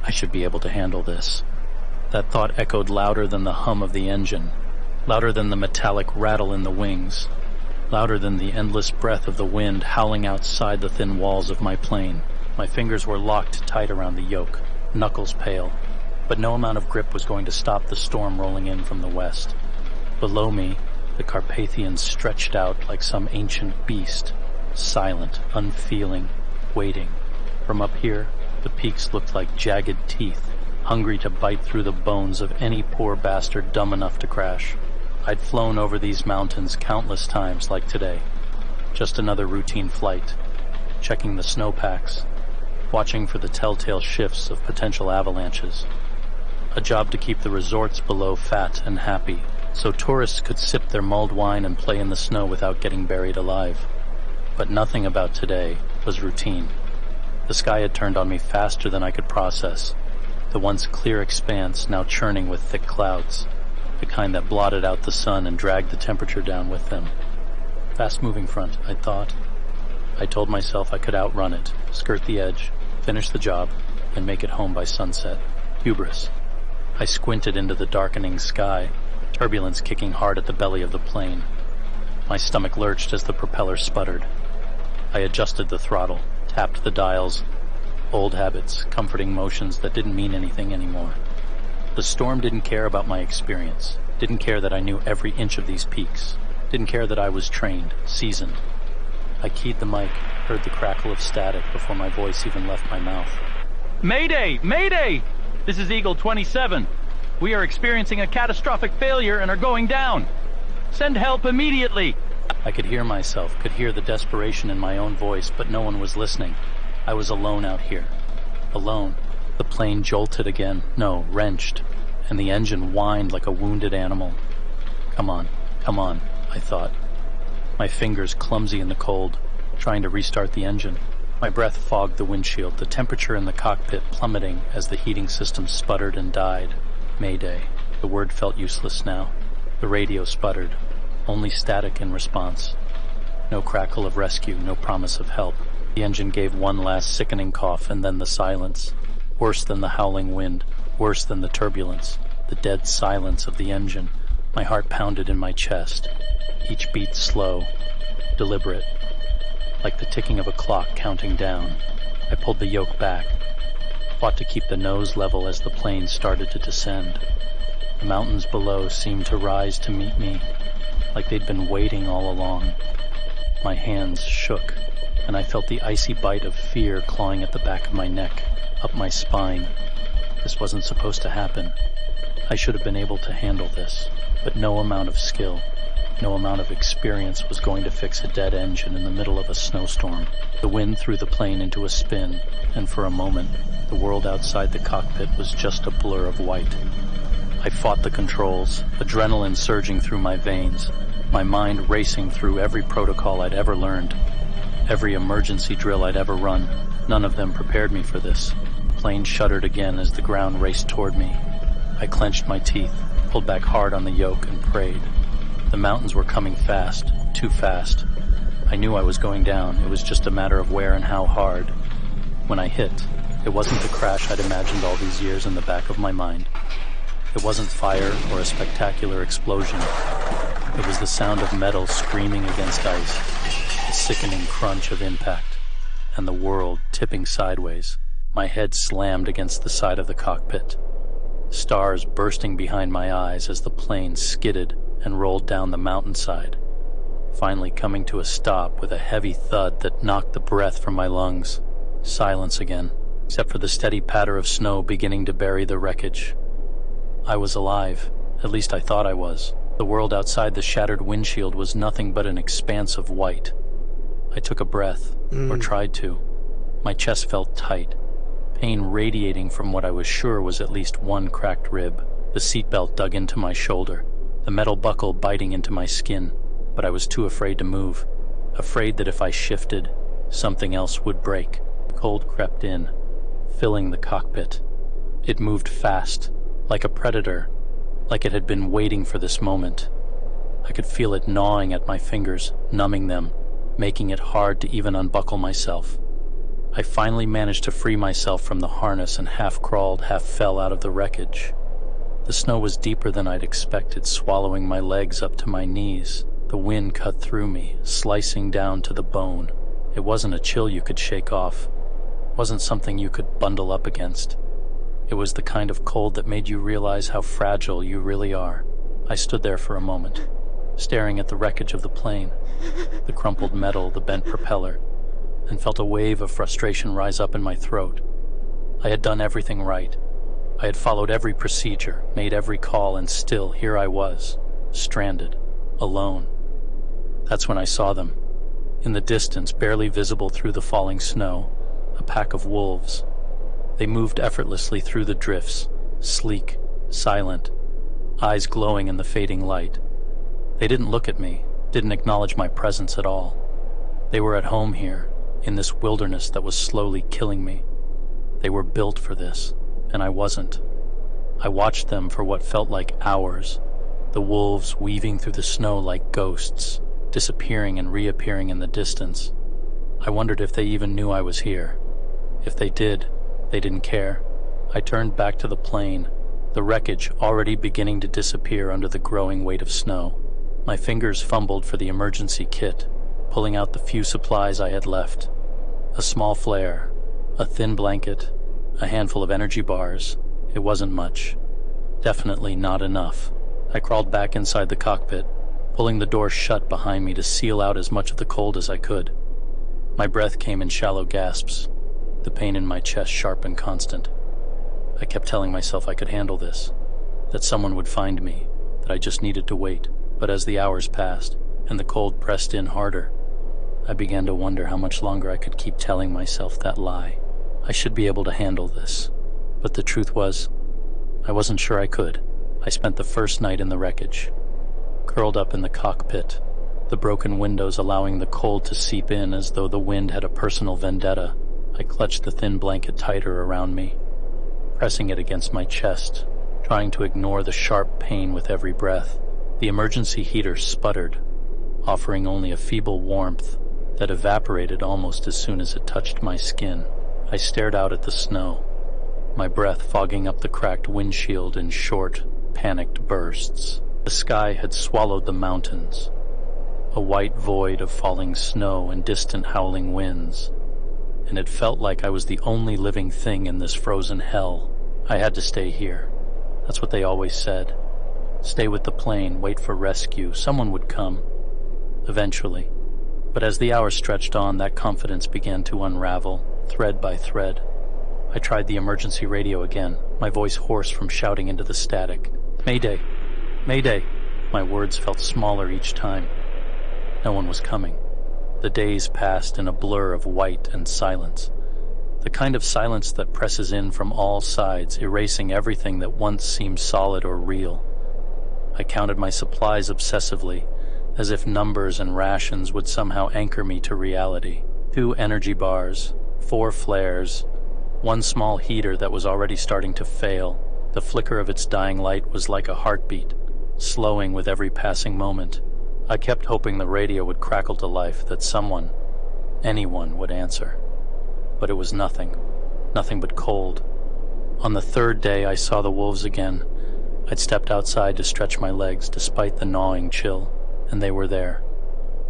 I should be able to handle this. That thought echoed louder than the hum of the engine, louder than the metallic rattle in the wings, louder than the endless breath of the wind howling outside the thin walls of my plane. My fingers were locked tight around the yoke, knuckles pale, but no amount of grip was going to stop the storm rolling in from the west. Below me, the Carpathian stretched out like some ancient beast, silent, unfeeling, waiting. From up here, the peaks looked like jagged teeth, hungry to bite through the bones of any poor bastard dumb enough to crash. I'd flown over these mountains countless times like today. Just another routine flight, checking the snowpacks, watching for the telltale shifts of potential avalanches. A job to keep the resorts below fat and happy, so tourists could sip their mulled wine and play in the snow without getting buried alive. But nothing about today was routine. The sky had turned on me faster than I could process, the once clear expanse now churning with thick clouds, the kind that blotted out the sun and dragged the temperature down with them. Fast-moving front, I thought. I told myself I could outrun it, skirt the edge, finish the job, and make it home by sunset. Hubris. I squinted into the darkening sky, turbulence kicking hard at the belly of the plane. My stomach lurched as the propeller sputtered. I adjusted the throttle, tapped the dials. Old habits, comforting motions that didn't mean anything anymore. The storm didn't care about my experience, didn't care that I knew every inch of these peaks, didn't care that I was trained, seasoned. I keyed the mic, heard the crackle of static before my voice even left my mouth. Mayday! Mayday! This is Eagle 27. We are experiencing a catastrophic failure and are going down. Send help immediately! I could hear myself, could hear the desperation in my own voice, but no one was listening. I was alone out here. Alone. The plane jolted again, no, wrenched, and the engine whined like a wounded animal. Come on, I thought. My fingers clumsy in the cold, trying to restart the engine. My breath fogged the windshield, the temperature in the cockpit plummeting as the heating system sputtered and died. Mayday. The word felt useless now. The radio sputtered, only static in response. No crackle of rescue, no promise of help. The engine gave one last sickening cough, and then the silence. Worse than the howling wind, worse than the turbulence, the dead silence of the engine. My heart pounded in my chest, each beat slow, deliberate, like the ticking of a clock counting down. I pulled the yoke back, fought to keep the nose level as the plane started to descend. The mountains below seemed to rise to meet me, like they'd been waiting all along. My hands shook, and I felt the icy bite of fear clawing at the back of my neck, up my spine. This wasn't supposed to happen. I should have been able to handle this, but no amount of skill, no amount of experience was going to fix a dead engine in the middle of a snowstorm. The wind threw the plane into a spin, and for a moment, the world outside the cockpit was just a blur of white. I fought the controls, adrenaline surging through my veins, my mind racing through every protocol I'd ever learned, every emergency drill I'd ever run. None of them prepared me for this. The plane shuddered again as the ground raced toward me. I clenched my teeth, pulled back hard on the yoke, and prayed. The mountains were coming fast, too fast. I knew I was going down. It was just a matter of where and how hard. When I hit, it wasn't the crash I'd imagined all these years in the back of my mind. It wasn't fire or a spectacular explosion. It was the sound of metal screaming against ice, the sickening crunch of impact, and the world tipping sideways. My head slammed against the side of the cockpit, stars bursting behind my eyes as the plane skidded and rolled down the mountainside, finally coming to a stop with a heavy thud that knocked the breath from my lungs. Silence again, except for the steady patter of snow beginning to bury the wreckage. I was alive, at least I thought I was. The world outside the shattered windshield was nothing but an expanse of white. I took a breath, or tried to. My chest felt tight, pain radiating from what I was sure was at least one cracked rib. The seatbelt dug into my shoulder, the metal buckle biting into my skin, but I was too afraid to move, afraid that if I shifted, something else would break. Cold crept in, filling the cockpit. It moved fast, like a predator, like it had been waiting for this moment. I could feel it gnawing at my fingers, numbing them, making it hard to even unbuckle myself. I finally managed to free myself from the harness and half crawled, half fell out of the wreckage. The snow was deeper than I'd expected, swallowing my legs up to my knees. The wind cut through me, slicing down to the bone. It wasn't a chill you could shake off. It wasn't something you could bundle up against. It was the kind of cold that made you realize how fragile you really are. I stood there for a moment, staring at the wreckage of the plane, the crumpled metal, the bent propeller, and felt a wave of frustration rise up in my throat. I had done everything right. I had followed every procedure, made every call, and still here I was, stranded, alone. That's when I saw them. In the distance, barely visible through the falling snow, a pack of wolves. They moved effortlessly through the drifts, sleek, silent, eyes glowing in the fading light. They didn't look at me, didn't acknowledge my presence at all. They were at home here, in this wilderness that was slowly killing me. They were built for this, and I wasn't. I watched them for what felt like hours, the wolves weaving through the snow like ghosts, disappearing and reappearing in the distance. I wondered if they even knew I was here. If they did, they didn't care. I turned back to the plane, the wreckage already beginning to disappear under the growing weight of snow. My fingers fumbled for the emergency kit, pulling out the few supplies I had left. A small flare, a thin blanket, a handful of energy bars. It wasn't much. Definitely not enough. I crawled back inside the cockpit, pulling the door shut behind me to seal out as much of the cold as I could. My breath came in shallow gasps, the pain in my chest sharp and constant. I kept telling myself I could handle this, that someone would find me, that I just needed to wait. But as the hours passed, and the cold pressed in harder, I began to wonder how much longer I could keep telling myself that lie. I should be able to handle this. But the truth was, I wasn't sure I could. I spent the first night in the wreckage, curled up in the cockpit, the broken windows allowing the cold to seep in as though the wind had a personal vendetta. I clutched the thin blanket tighter around me, pressing it against my chest, trying to ignore the sharp pain with every breath. The emergency heater sputtered, offering only a feeble warmth that evaporated almost as soon as it touched my skin. I stared out at the snow, my breath fogging up the cracked windshield in short, panicked bursts. The sky had swallowed the mountains, a white void of falling snow and distant howling winds, and it felt like I was the only living thing in this frozen hell. I had to stay here. That's what they always said. Stay with the plane, wait for rescue. Someone would come, eventually. But as the hours stretched on, that confidence began to unravel, thread by thread. I tried the emergency radio again, my voice hoarse from shouting into the static. Mayday! Mayday! My words felt smaller each time. No one was coming. The days passed in a blur of white and silence. The kind of silence that presses in from all sides, erasing everything that once seemed solid or real. I counted my supplies obsessively, as if numbers and rations would somehow anchor me to reality. 2 energy bars, 4 flares, 1 small heater that was already starting to fail. The flicker of its dying light was like a heartbeat, slowing with every passing moment. I kept hoping the radio would crackle to life, that someone, anyone, would answer. But it was nothing but cold. On the 3rd day, I saw the wolves again. I'd stepped outside to stretch my legs despite the gnawing chill, and they were there.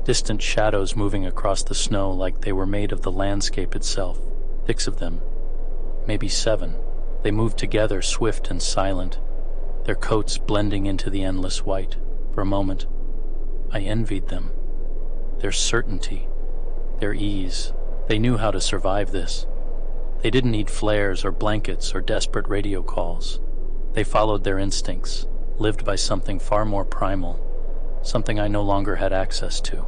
Distant shadows moving across the snow like they were made of the landscape itself. 6 of them, maybe 7. They moved together, swift and silent, their coats blending into the endless white. For a moment, I envied them. Their certainty, their ease. They knew how to survive this. They didn't need flares or blankets or desperate radio calls. They followed their instincts, lived by something far more primal, something I no longer had access to.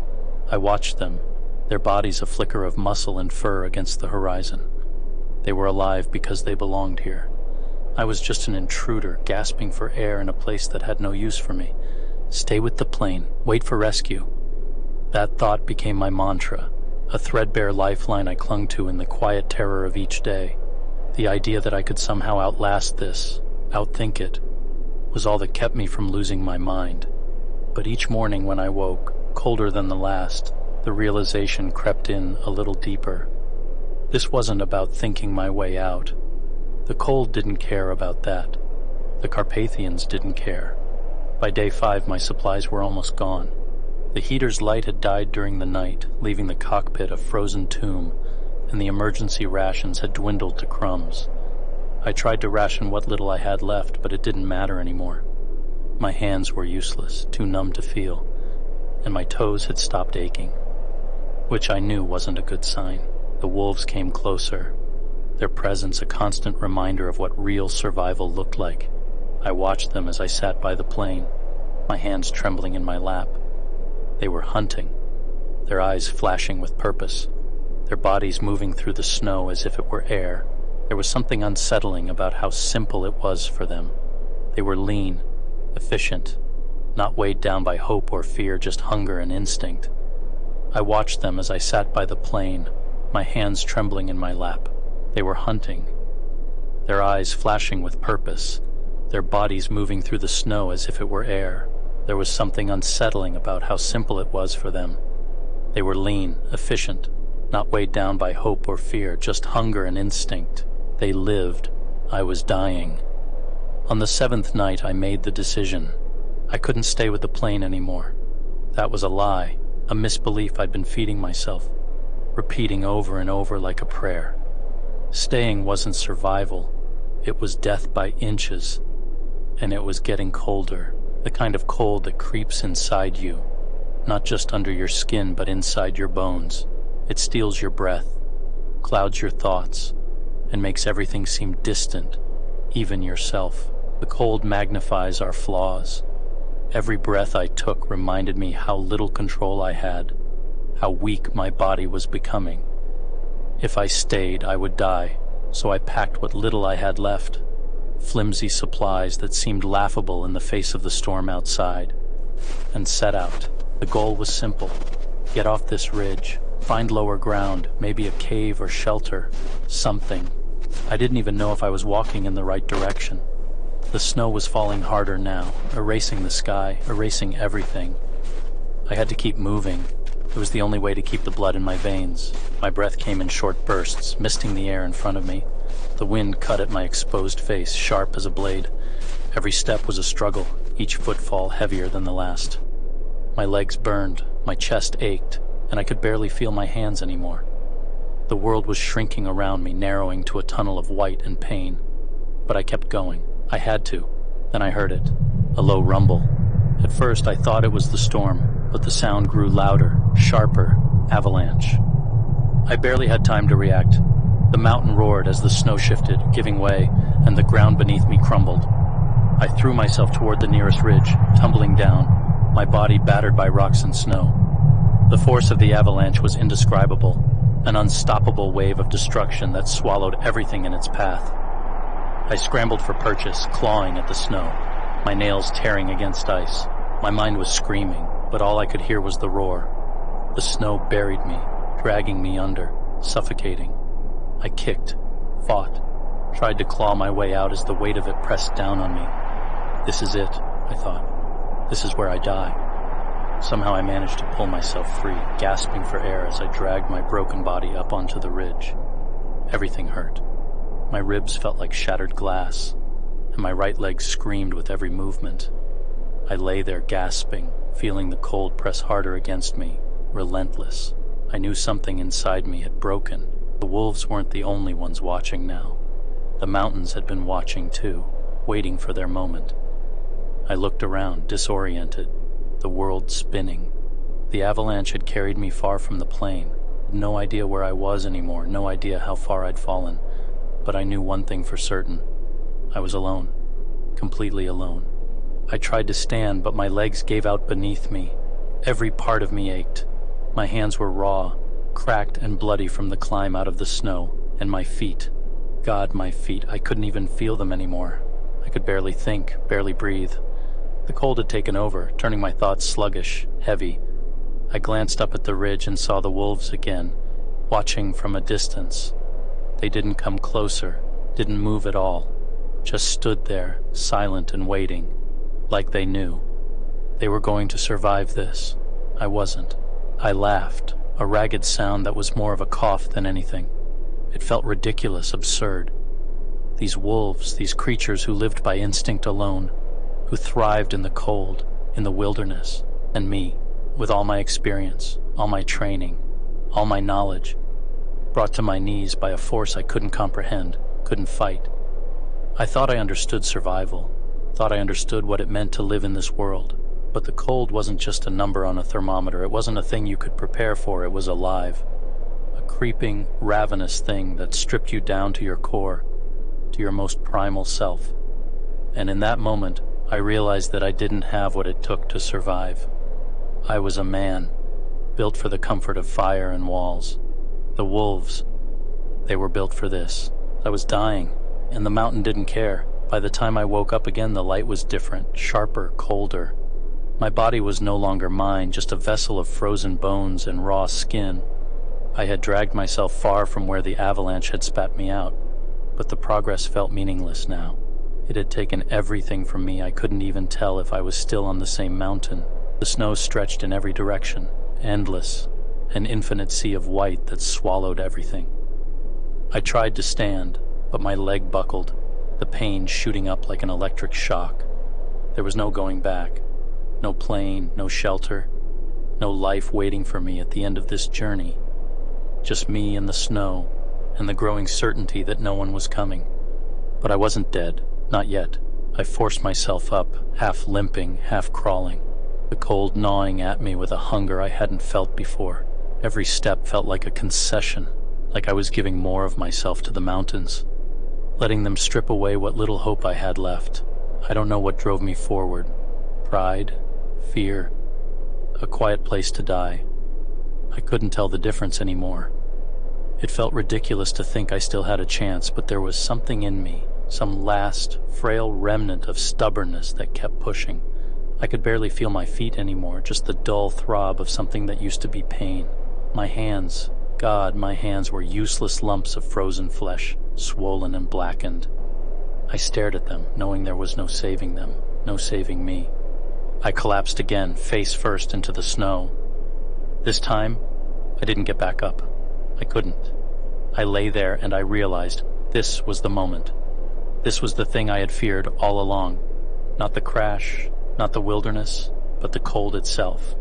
I watched them, their bodies a flicker of muscle and fur against the horizon. They were alive because they belonged here. I was just an intruder, gasping for air in a place that had no use for me. Stay with the plane, wait for rescue. That thought became my mantra, a threadbare lifeline I clung to in the quiet terror of each day. The idea that I could somehow outlast this, outthink it, was all that kept me from losing my mind. But each morning when I woke, colder than the last, the realization crept in a little deeper. This wasn't about thinking my way out. The cold didn't care about that. The Carpathians didn't care. By day 5, my supplies were almost gone. The heater's light had died during the night, leaving the cockpit a frozen tomb, and the emergency rations had dwindled to crumbs. I tried to ration what little I had left, but it didn't matter anymore. My hands were useless, too numb to feel, and my toes had stopped aching, which I knew wasn't a good sign. The wolves came closer, their presence a constant reminder of what real survival looked like. I watched them as I sat by the plane, my hands trembling in my lap. They were hunting, their eyes flashing with purpose, their bodies moving through the snow as if it were air. There was something unsettling about how simple it was for them. They were lean, efficient, not weighed down by hope or fear, just hunger and instinct. I watched them as I sat by the plane, my hands trembling in my lap. They were hunting, their eyes flashing with purpose, their bodies moving through the snow as if it were air. There was something unsettling about how simple it was for them. They were lean, efficient, not weighed down by hope or fear, just hunger and instinct. They lived. I was dying. On the 7th night, I made the decision. I couldn't stay with the plane anymore. That was a lie, a misbelief I'd been feeding myself, repeating over and over like a prayer. Staying wasn't survival. It was death by inches, and it was getting colder, the kind of cold that creeps inside you, not just under your skin but inside your bones. It steals your breath, clouds your thoughts, and makes everything seem distant, even yourself. The cold magnifies our flaws. Every breath I took reminded me how little control I had, how weak my body was becoming. If I stayed, I would die, so I packed what little I had left, flimsy supplies that seemed laughable in the face of the storm outside, and set out. The goal was simple: get off this ridge, find lower ground, maybe a cave or shelter, something. I didn't even know if I was walking in the right direction. The snow was falling harder now, erasing the sky, erasing everything. I had to keep moving. It was the only way to keep the blood in my veins. My breath came in short bursts, misting the air in front of me. The wind cut at my exposed face, sharp as a blade. Every step was a struggle, each footfall heavier than the last. My legs burned, my chest ached, and I could barely feel my hands anymore. The world was shrinking around me, narrowing to a tunnel of white and pain. But I kept going. I had to. Then I heard it, a low rumble. At first I thought it was the storm, but the sound grew louder, sharper, avalanche. I barely had time to react. The mountain roared as the snow shifted, giving way, and the ground beneath me crumbled. I threw myself toward the nearest ridge, tumbling down, my body battered by rocks and snow. The force of the avalanche was indescribable, an unstoppable wave of destruction that swallowed everything in its path. I scrambled for purchase, clawing at the snow, my nails tearing against ice. My mind was screaming, but all I could hear was the roar. The snow buried me, dragging me under, suffocating. I kicked, fought, tried to claw my way out as the weight of it pressed down on me. This is it, I thought. This is where I die. Somehow I managed to pull myself free, gasping for air as I dragged my broken body up onto the ridge. Everything hurt. My ribs felt like shattered glass, and my right leg screamed with every movement. I lay there gasping, feeling the cold press harder against me, relentless. I knew something inside me had broken. The wolves weren't the only ones watching now. The mountains had been watching too, waiting for their moment. I looked around, disoriented, the world spinning. The avalanche had carried me far from the plane. No idea where I was anymore, no idea how far I'd fallen. But I knew one thing for certain. I was alone, completely alone. I tried to stand, but my legs gave out beneath me. Every part of me ached. My hands were raw, cracked and bloody from the climb out of the snow, and my feet. God, my feet, I couldn't even feel them anymore. I could barely think, barely breathe. The cold had taken over, turning my thoughts sluggish, heavy. I glanced up at the ridge and saw the wolves again, watching from a distance. They didn't come closer, didn't move at all, just stood there, silent and waiting, like they knew. They were going to survive this. I wasn't. I laughed, a ragged sound that was more of a cough than anything. It felt ridiculous, absurd. These wolves, these creatures who lived by instinct alone, who thrived in the cold, in the wilderness, and me, with all my experience, all my training, all my knowledge, brought to my knees by a force I couldn't comprehend, couldn't fight. I thought I understood survival, thought I understood what it meant to live in this world, but the cold wasn't just a number on a thermometer. It wasn't a thing you could prepare for. It was alive. A creeping, ravenous thing that stripped you down to your core, to your most primal self. And in that moment, I realized that I didn't have what it took to survive. I was a man, built for the comfort of fire and walls. The wolves, they were built for this. I was dying, and the mountain didn't care. By the time I woke up again, the light was different, sharper, colder. My body was no longer mine, just a vessel of frozen bones and raw skin. I had dragged myself far from where the avalanche had spat me out, but the progress felt meaningless now. It had taken everything from me. I couldn't even tell if I was still on the same mountain. The snow stretched in every direction, endless, an infinite sea of white that swallowed everything. I tried to stand, but my leg buckled, the pain shooting up like an electric shock. There was no going back, no plane, no shelter, no life waiting for me at the end of this journey. Just me and the snow, and the growing certainty that no one was coming. But I wasn't dead, not yet. I forced myself up, half limping, half crawling, the cold gnawing at me with a hunger I hadn't felt before. Every step felt like a concession, like I was giving more of myself to the mountains, letting them strip away what little hope I had left. I don't know what drove me forward. Pride, fear, a quiet place to die. I couldn't tell the difference anymore. It felt ridiculous to think I still had a chance, but there was something in me, some last, frail remnant of stubbornness that kept pushing. I could barely feel my feet anymore, just the dull throb of something that used to be pain. My hands, God, my hands were useless lumps of frozen flesh, swollen and blackened. I stared at them, knowing there was no saving them, no saving me. I collapsed again, face first into the snow. This time, I didn't get back up. I couldn't. I lay there and I realized this was the moment. This was the thing I had feared all along. Not the crash, not the wilderness, but the cold itself.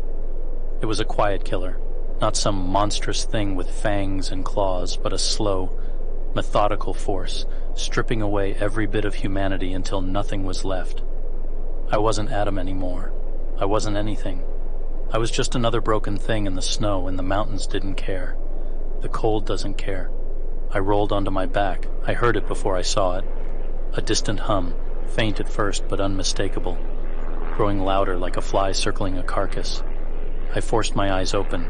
It was a quiet killer, not some monstrous thing with fangs and claws, but a slow, methodical force, stripping away every bit of humanity until nothing was left. I wasn't Adam anymore. I wasn't anything. I was just another broken thing in the snow, and the mountains didn't care. The cold doesn't care. I rolled onto my back. I heard it before I saw it. A distant hum, faint at first but unmistakable, growing louder like a fly circling a carcass. I forced my eyes open,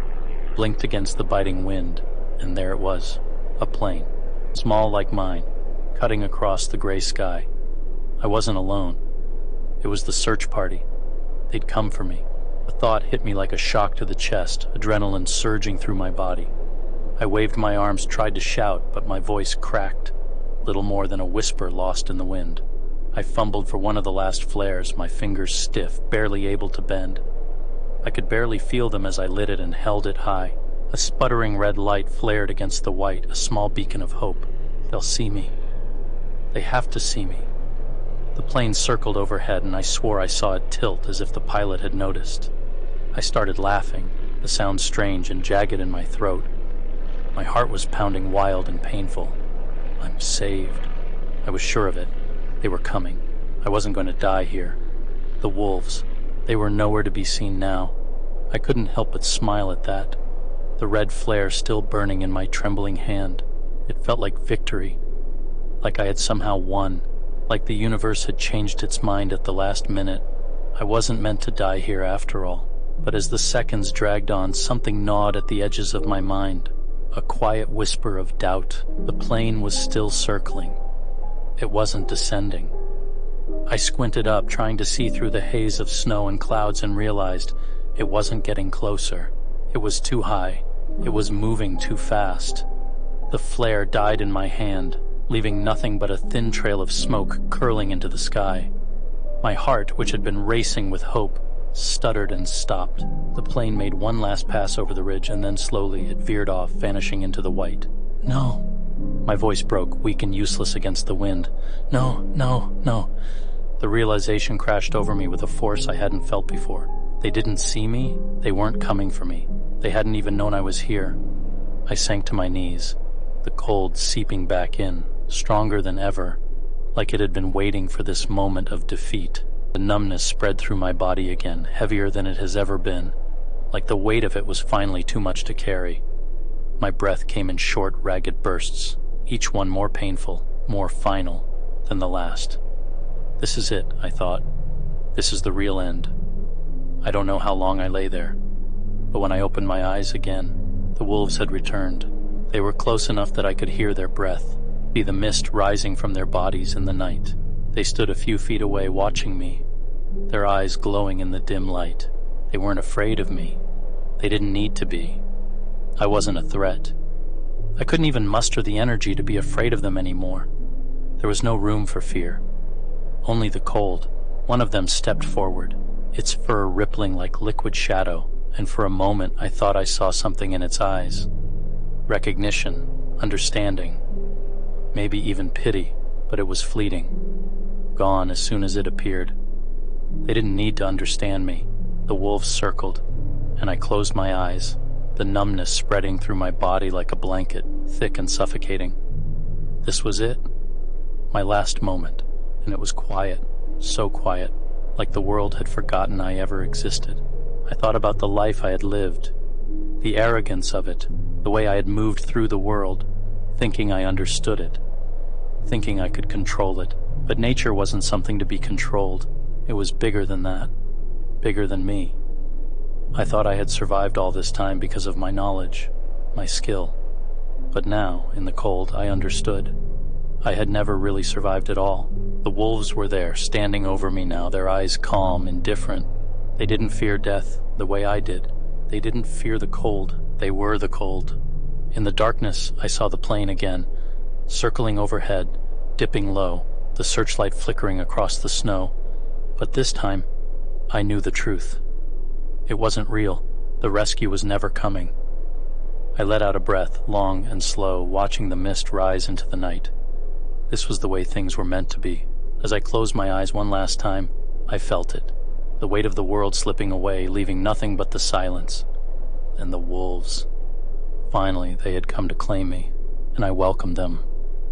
blinked against the biting wind, and there it was, a plane, small like mine, cutting across the gray sky. I wasn't alone. It was the search party. They'd come for me. A thought hit me like a shock to the chest, adrenaline surging through my body. I waved my arms, tried to shout, but my voice cracked, little more than a whisper lost in the wind. I fumbled for one of the last flares, my fingers stiff, barely able to bend. I could barely feel them as I lit it and held it high. A sputtering red light flared against the white, a small beacon of hope. They'll see me. They have to see me. The plane circled overhead, and I swore I saw it tilt as if the pilot had noticed. I started laughing, the sound strange and jagged in my throat. My heart was pounding wild and painful. I'm saved. I was sure of it. They were coming. I wasn't going to die here. The wolves. They were nowhere to be seen now. I couldn't help but smile at that. The red flare still burning in my trembling hand. It felt like victory. Like I had somehow won. Like the universe had changed its mind at the last minute. I wasn't meant to die here after all. But as the seconds dragged on, something gnawed at the edges of my mind. A quiet whisper of doubt. The plane was still circling. It wasn't descending. I squinted up, trying to see through the haze of snow and clouds, and realized it wasn't getting closer. It was too high. It was moving too fast. The flare died in my hand, leaving nothing but a thin trail of smoke curling into the sky. My heart, which had been racing with hope, stuttered and stopped. The plane made one last pass over the ridge, and then slowly it veered off, vanishing into the white. No, My voice broke, weak and useless against the wind. No, no, no. The realization crashed over me with a force I hadn't felt before. They didn't see me. They weren't coming for me. They hadn't even known I was here. I sank to my knees, the cold seeping back in, stronger than ever, like it had been waiting for this moment of defeat. The numbness spread through my body again, heavier than it has ever been, like the weight of it was finally too much to carry. My breath came in short, ragged bursts, each one more painful, more final than the last. This is it, I thought. This is the real end. I don't know how long I lay there, but when I opened my eyes again, the wolves had returned. They were close enough that I could hear their breath, see the mist rising from their bodies in the night. They stood a few feet away watching me, their eyes glowing in the dim light. They weren't afraid of me. They didn't need to be. I wasn't a threat. I couldn't even muster the energy to be afraid of them anymore. There was no room for fear. Only the cold. One of them stepped forward, its fur rippling like liquid shadow, and for a moment I thought I saw something in its eyes. Recognition, understanding, maybe even pity, but it was fleeting. Gone as soon as it appeared. They didn't need to understand me. The wolves circled, and I closed my eyes, the numbness spreading through my body like a blanket, thick and suffocating. This was it. My last moment, and it was quiet, so quiet, like the world had forgotten I ever existed. I thought about the life I had lived, the arrogance of it, the way I had moved through the world, thinking I understood it, thinking I could control it. But nature wasn't something to be controlled. It was bigger than that, bigger than me. I thought I had survived all this time because of my knowledge, my skill. But now, in the cold, I understood. I had never really survived at all. The wolves were there, standing over me now, their eyes calm, indifferent. They didn't fear death the way I did. They didn't fear the cold. They were the cold. In the darkness, I saw the plane again, circling overhead, dipping low, the searchlight flickering across the snow. But this time, I knew the truth. It wasn't real. The rescue was never coming. I let out a breath, long and slow, watching the mist rise into the night. This was the way things were meant to be. As I closed my eyes one last time, I felt it. The weight of the world slipping away, leaving nothing but the silence. And the wolves. Finally, they had come to claim me, and I welcomed them.